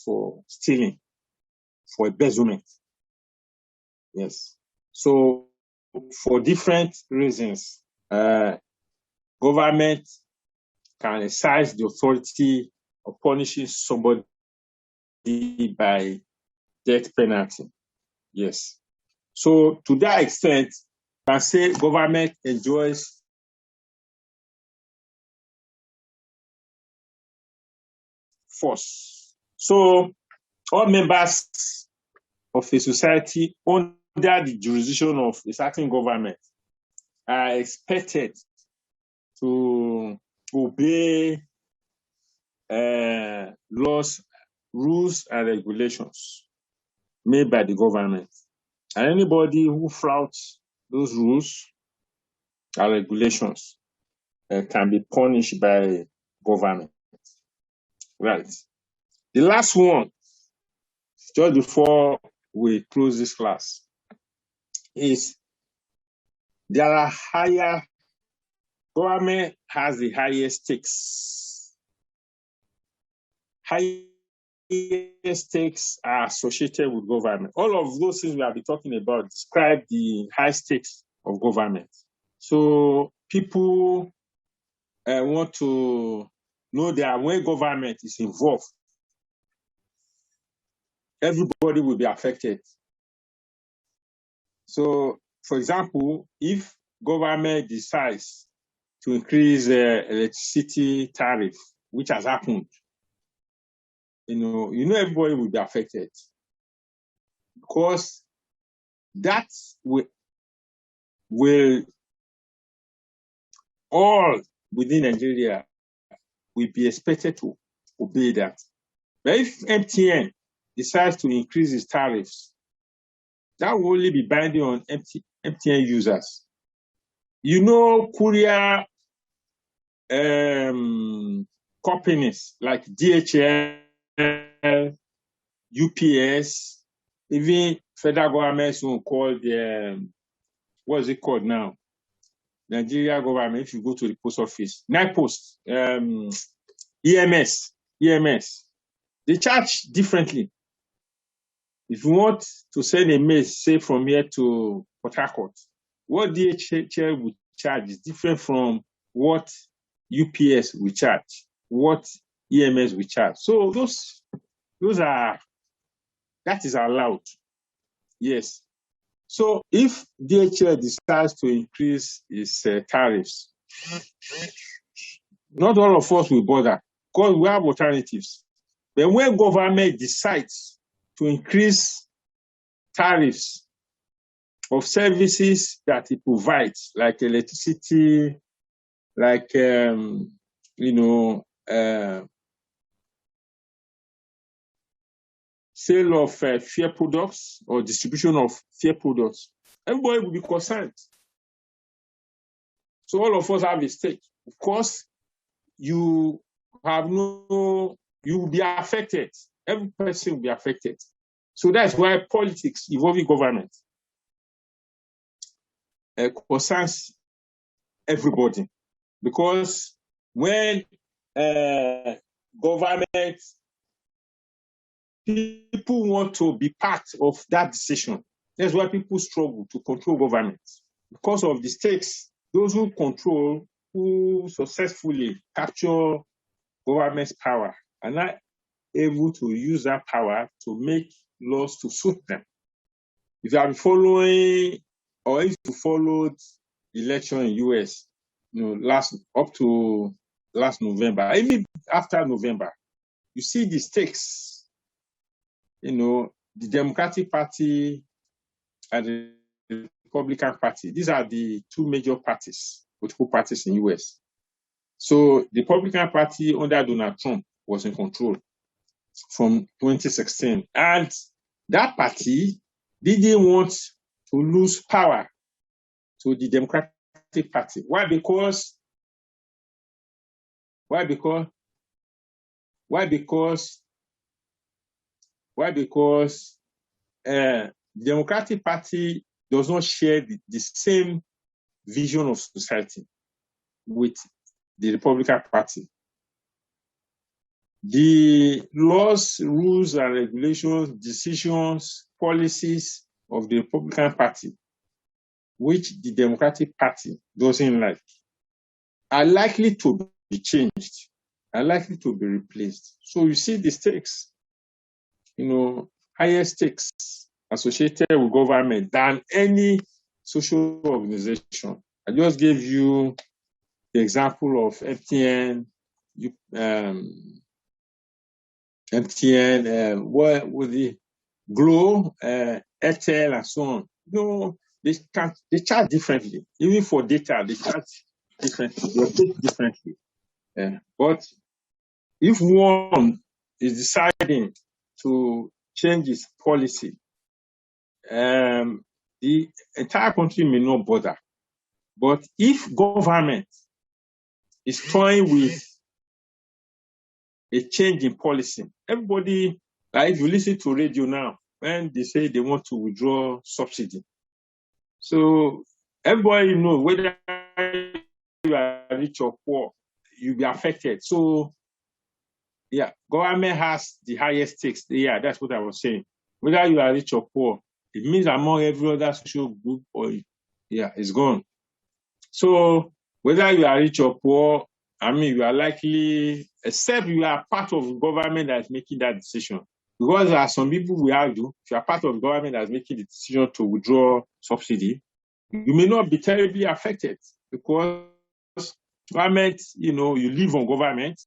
for stealing, for embezzlement. Yes. So for different reasons, government can exercise the authority of punishing somebody by death penalty. Yes. So to that extent, you can say government enjoys force. So all members of a society under the jurisdiction of a certain government are expected to obey laws, rules, and regulations made by the government. And anybody who flouts those rules and regulations can be punished by government. Right. The last one, just before we close this class, is there are higher, government has the highest stakes. Highest stakes are associated with government. All of those things we have been talking about describe the high stakes of government. So people want to know that when government is involved, everybody will be affected. So, for example, if government decides to increase electricity tariff, which has happened, you know everybody will be affected, because that will all within Nigeria will be expected to obey that. But if MTN decides to increase its tariffs, that will only be binding on MTN users. Courier companies like DHL, UPS, even federal governments will call the, what is it called now? Nigeria government, if you go to the post office, NIPOST, EMS, they charge differently. If you want to send a mail, say from here to Port Harcourt, what DHL would charge is different from what UPS will charge, what EMS will charge. So that is allowed. Yes. So if DHL decides to increase its tariffs, not all of us will bother, because we have alternatives. But when government decides to increase tariffs of services that it provides, like electricity, like sale of fair products or distribution of fair products, everybody will be concerned. So all of us have a stake. Of course, you will be affected. Every person will be affected. So that's why politics involving government concerns everybody. Because when government, people want to be part of that decision. That's why people struggle to control government. Because of the stakes, those who control, who successfully capture government's power, are not able to use that power to make laws to suit them. If you are following, or if you followed the election in US, up to last November, even after November, you see the stakes. The Democratic Party and the Republican Party. These are the two major parties, political parties in the US. So the Republican Party under Donald Trump was in control from 2016. And that party didn't want to lose power to the Democratic Party. Why? Because the Democratic Party does not share the same vision of society with the Republican Party. the laws, rules, and regulations, decisions, policies of the Republican Party, which the Democratic Party doesn't like, are likely to be changed, are likely to be replaced. So you see the stakes, higher stakes associated with government than any social organization. I just gave you the example of MTN, what with the Glo, Airtel, and so on. They charge differently. Even for data, they charge differently. They pay differently. But if one is deciding to change its policy, the entire country may not bother. But if government is toying with a change in policy, everybody, like if you listen to radio now, when they say they want to withdraw subsidy, so everybody knows whether you are rich or poor, you'll be affected. So, yeah, government has the highest stakes. Yeah, that's what I was saying. Whether you are rich or poor, it means among every other social group, it's gone. So, whether you are rich or poor, you are likely, except you are part of the government that's making that decision. Because there are some people we argue, if you are part of the government that's making the decision to withdraw subsidy, you may not be terribly affected because government, you live on government.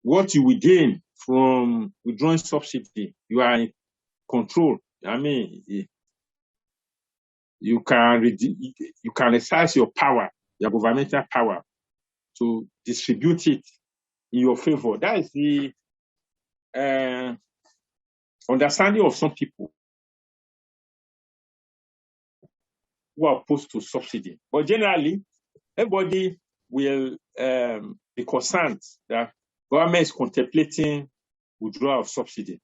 What you will gain from withdrawing subsidy, you are in control. You can exercise your power, your governmental power, to distribute it in your favor. That is the understanding of some people who are opposed to subsidy. But generally, everybody will be concerned that government is contemplating withdrawal of subsidy.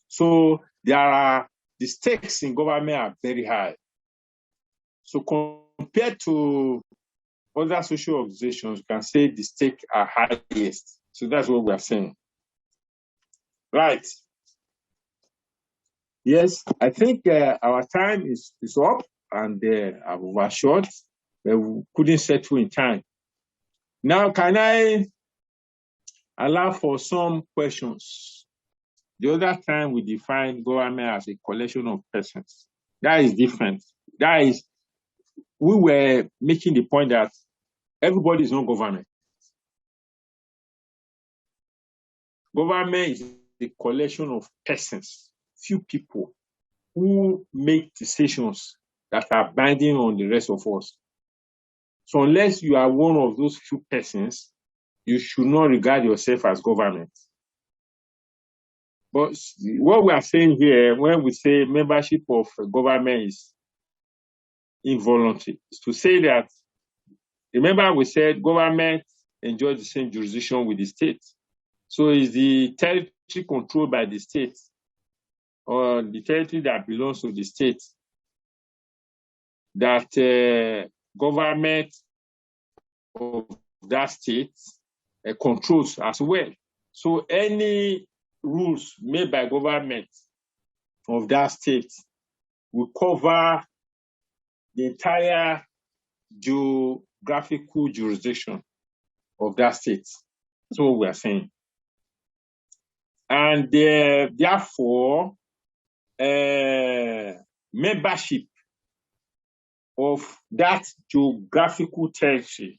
So the stakes in government are very high. So compared to other social organizations, you can say the stakes are highest. So that's what we are saying. Right. Yes, I think our time is up and I've overshot, but we couldn't settle in time. Now, can I allow for some questions? The other time we defined government as a collection of persons. That is different. We were making the point that everybody is not government. Government is a collection of persons, few people who make decisions that are binding on the rest of us. So unless you are one of those few persons, you should not regard yourself as government. But what we are saying here, when we say membership of government is involuntary, is to say that, remember we said government enjoys the same jurisdiction with the state. So is the territory controlled by the state or the territory that belongs to the state that government of that state controls as well. So any rules made by government of that state will cover the entire geographical jurisdiction of that state. That's what we are saying. And therefore, membership of that geographical territory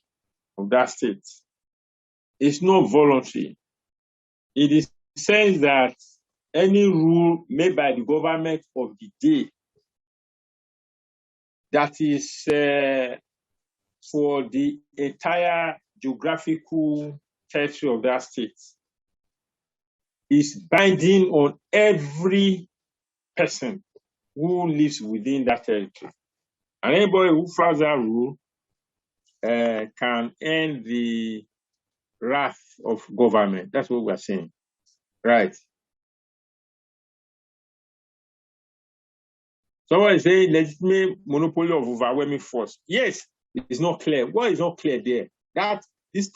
of that state is not voluntary. It is says that any rule made by the government of the day that is for the entire geographical territory of that state is binding on every person who lives within that territory. And anybody who flouts that rule can end the wrath of government. That's what we're saying. Right. Someone is saying legitimate monopoly of overwhelming force. Yes, it's not clear. What is not clear there? That this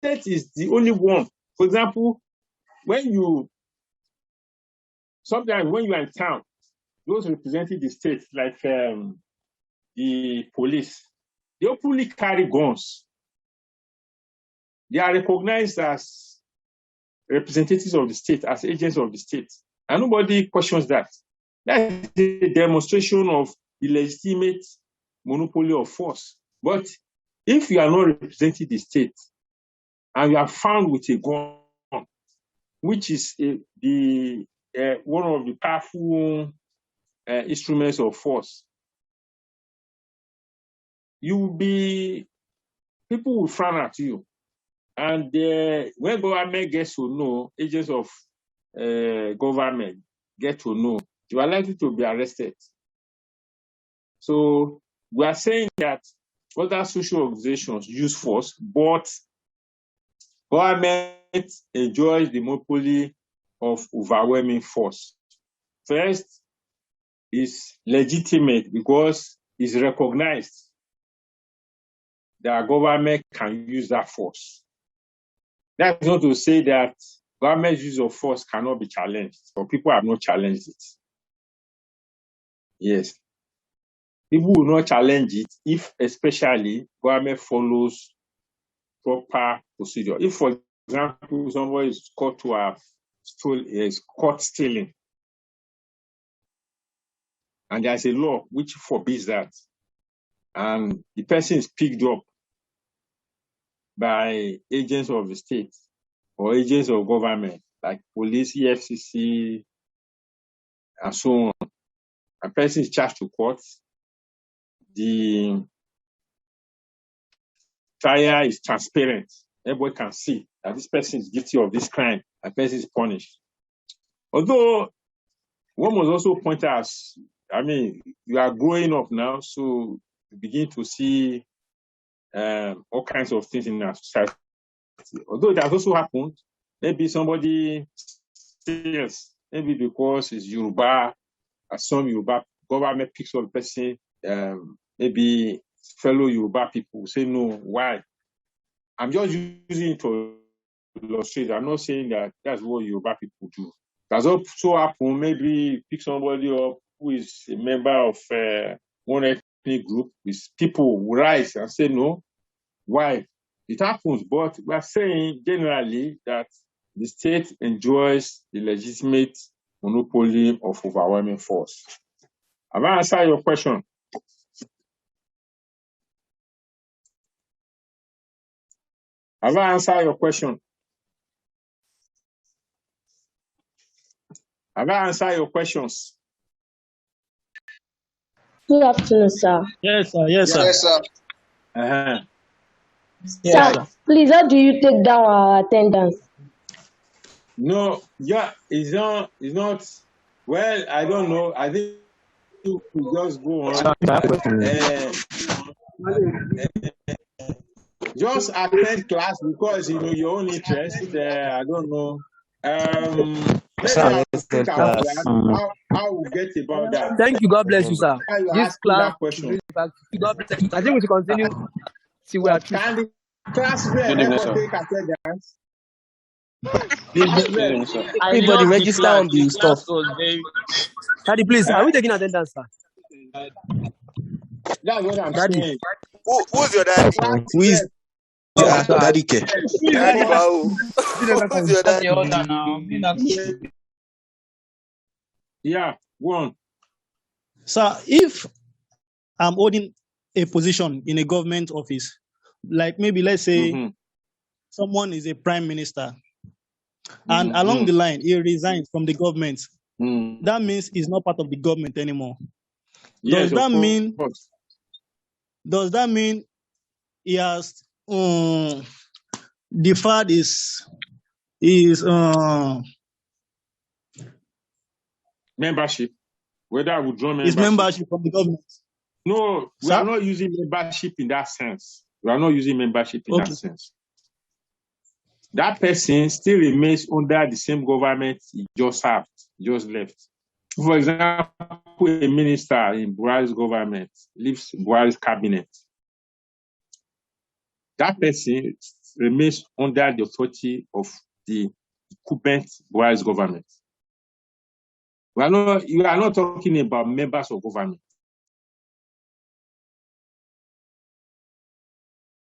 state is the only one. For example, sometimes when you are in town, those representing the state, like the police, they openly carry guns. They are recognized as representatives of the state, as agents of the state. And nobody questions that. That's a demonstration of the legitimate monopoly of force. But if you are not representing the state and you are found with a gun, which is one of the powerful instruments of force, people will frown at you. And when government gets to know, agents of government get to know, you are likely to be arrested. So we are saying that other social organizations use force, but government enjoys the monopoly of overwhelming force. First, is legitimate because it's recognized that government can use that force. That's not to say that government's use of force cannot be challenged, but people have not challenged it. Yes. People will not challenge it if, especially, government follows proper procedure. If, for example, somebody is caught to have caught stealing, and there's a law which forbids that, and the person is picked up by agents of the state or agents of government, like police, EFCC, and so on. A person is charged to court. The trial is transparent. Everybody can see that this person is guilty of this crime. A person is punished. Although, one must also point out, you are growing up now, so you begin to see all kinds of things in our society. Although it has also happened, maybe somebody steals, maybe because it's Yoruba, some Yoruba government picks up the person, maybe fellow Yoruba people say, no, why? I'm just using it to illustrate. I'm not saying that that's what Yoruba people do. That's also happen, maybe pick somebody up who is a member of one ethnic group, with people who rise and say, no, why? It happens, but we are saying generally that the state enjoys the legitimate monopoly of overwhelming force. Have I answered your question? Have I answered your question? Have I answered your questions? Good afternoon, sir. Yes, sir. Yes, sir. Yes, sir. Uh-huh. Sir, please, how do you take down our attendance? No, yeah, it's not. Well, I don't know. I think you just go on. Just attend class because your own interest. I don't know. Maybe I'll think about that. How we get about that. Thank you. God bless you, sir. This class, question. God bless you. I think we should continue. See where Can the class never take attendance? Everybody register on the stuff. Daddy, please, are we taking attendance, sir? That's what I'm saying. Who's your daddy? Who is Daddy K? Daddy Bao. Who's your daddy? Yeah, go on. Sir, if I'm holding a position in a government office, like maybe let's say someone is a prime minister, and along the line he resigns from the government, that means he's not part of the government anymore. Yes, does that mean he has deferred his membership? Whether I would draw his membership from the government? No, we are not using membership in that sense. We are not using membership in that sense. That person still remains under the same government he just left. For example, a minister in Buhari's government leaves Buhari's cabinet. That person remains under the authority of the incumbent Buhari's government. You are not talking about members of government.